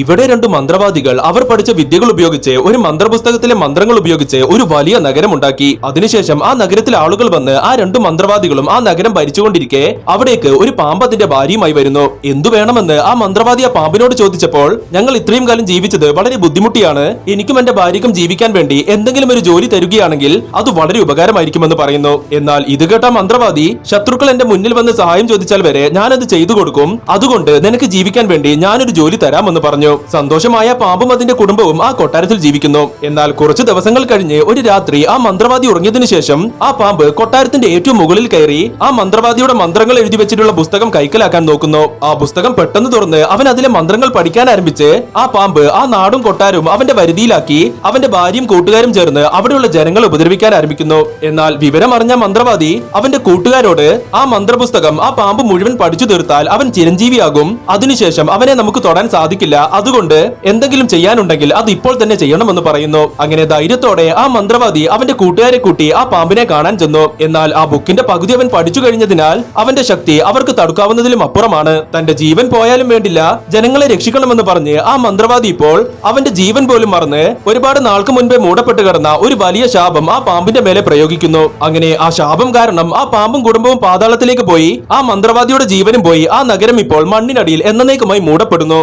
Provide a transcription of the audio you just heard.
ഇവിടെ രണ്ട് മന്ത്രവാദികൾ അവർ പഠിച്ച വിദ്യകൾ ഉപയോഗിച്ച് ഒരു മന്ത്രപുസ്തകത്തിലെ മന്ത്രങ്ങൾ ഉപയോഗിച്ച് ഒരു വലിയ നഗരം ഉണ്ടാക്കി. അതിനുശേഷം ആ നഗരത്തിലെ ആളുകൾ വന്ന് ആ രണ്ടു മന്ത്രവാദികളും ആ നഗരം ഭരിച്ചുകൊണ്ടിരിക്കെ അവിടേക്ക് ഒരു പാമ്പ് അതിന്റെ ഭാര്യയുമായി വരുന്നു. എന്തു വേണമെന്ന് ആ മന്ത്രവാദി ആ പാമ്പിനോട് ചോദിച്ചപ്പോൾ, ഞങ്ങൾ ഇത്രയും കാലം ജീവിച്ചത് വളരെ ബുദ്ധിമുട്ടിയാണ്, എനിക്കും എന്റെ ഭാര്യയ്ക്കും ജീവിക്കാൻ വേണ്ടി എന്തെങ്കിലും ഒരു ജോലി തരുകയാണെങ്കിൽ അത് വളരെ ഉപകാരമായിരിക്കുമെന്ന് പറയുന്നു. എന്നാൽ ഇത് കേട്ട മന്ത്രവാദി, ശത്രുക്കൾ എന്റെ മുന്നിൽ വന്ന് സഹായം ചോദിച്ചാൽ വരെ ഞാനത് ചെയ്തു കൊടുക്കും, അതുകൊണ്ട് നിനക്ക് ജീവിക്കാൻ വേണ്ടി ഞാനൊരു ജോലി തരാമെന്ന് പറഞ്ഞു. സന്തോഷമായ പാമ്പും അതിന്റെ കുടുംബവും ആ കൊട്ടാരത്തിൽ ജീവിക്കുന്നു. എന്നാൽ കുറച്ചു ദിവസങ്ങൾ കഴിഞ്ഞ് ഒരു രാത്രി ആ മന്ത്രവാദി ഉറങ്ങിയതിനു ശേഷം ആ പാമ്പ് കൊട്ടാരത്തിന്റെ ഏറ്റവും മുകളിൽ കയറി ആ മന്ത്രവാദിയുടെ മന്ത്രങ്ങൾ എഴുതി വെച്ചിട്ടുള്ള പുസ്തകം കൈക്കലാക്കാൻ നോക്കുന്നു. ആ പുസ്തകം പെട്ടെന്ന് തുറന്ന് അവൻ അതിലെ മന്ത്രങ്ങൾ പഠിക്കാൻ ആരംഭിച്ച് ആ പാമ്പ് ആ നാടും കൊട്ടാരവും അവന്റെ വരുതിയിലാക്കി അവന്റെ ഭാര്യയും കൂട്ടുകാരും ചേർന്ന് അവിടെയുള്ള ജനങ്ങളെ ഉപദ്രവിക്കാൻ ആരംഭിക്കുന്നു. എന്നാൽ വിവരം അറിഞ്ഞ മന്ത്രവാദി അവന്റെ കൂട്ടുകാരോട്, ആ മന്ത്രപുസ്തകം ആ പാമ്പ് മുഴുവൻ പഠിച്ചു തീർത്താൽ അവൻ ചിരഞ്ജീവിയാകും, അതിനുശേഷം അവനെ നമുക്ക് തൊടാൻ സാധിക്കില്ല, അതുകൊണ്ട് എന്തെങ്കിലും ചെയ്യാനുണ്ടെങ്കിൽ അത് ഇപ്പോൾ തന്നെ ചെയ്യണമെന്ന് പറയുന്നു. അങ്ങനെ ധൈര്യത്തോടെ ആ മന്ത്രവാദി അവന്റെ കൂട്ടുകാരെ കൂട്ടി ആ പാമ്പിനെ കാണാൻ ചെന്നു. എന്നാൽ ആ ബുക്കിന്റെ പകുതി അവൻ പഠിച്ചു കഴിഞ്ഞതിനാൽ അവന്റെ ശക്തി അവർക്ക് തടുക്കാവുന്നതിലും അപ്പുറമാണ്. തന്റെ ജീവൻ പോയാലും വേണ്ടില്ല, ജനങ്ങളെ രക്ഷിക്കണമെന്ന് പറഞ്ഞ് ആ മന്ത്രവാദി ഇപ്പോൾ അവന്റെ ജീവൻ പോലും മറന്ന് ഒരുപാട് നാൾക്ക് മുൻപേ മൂടപ്പെട്ട് കിടന്ന ഒരു വലിയ ശാപം ആ പാമ്പിന്റെ മേലെ പ്രയോഗിക്കുന്നു. അങ്ങനെ ആ ശാപം കാരണം ആ പാമ്പും കുടുംബവും പാതാളത്തിലേക്ക് പോയി, ആ മന്ത്രവാദിയുടെ ജീവനും പോയി. ആ നഗരം ഇപ്പോൾ മണ്ണിനടിയിൽ എന്നേക്കുമായി മൂടപ്പെടുന്നു.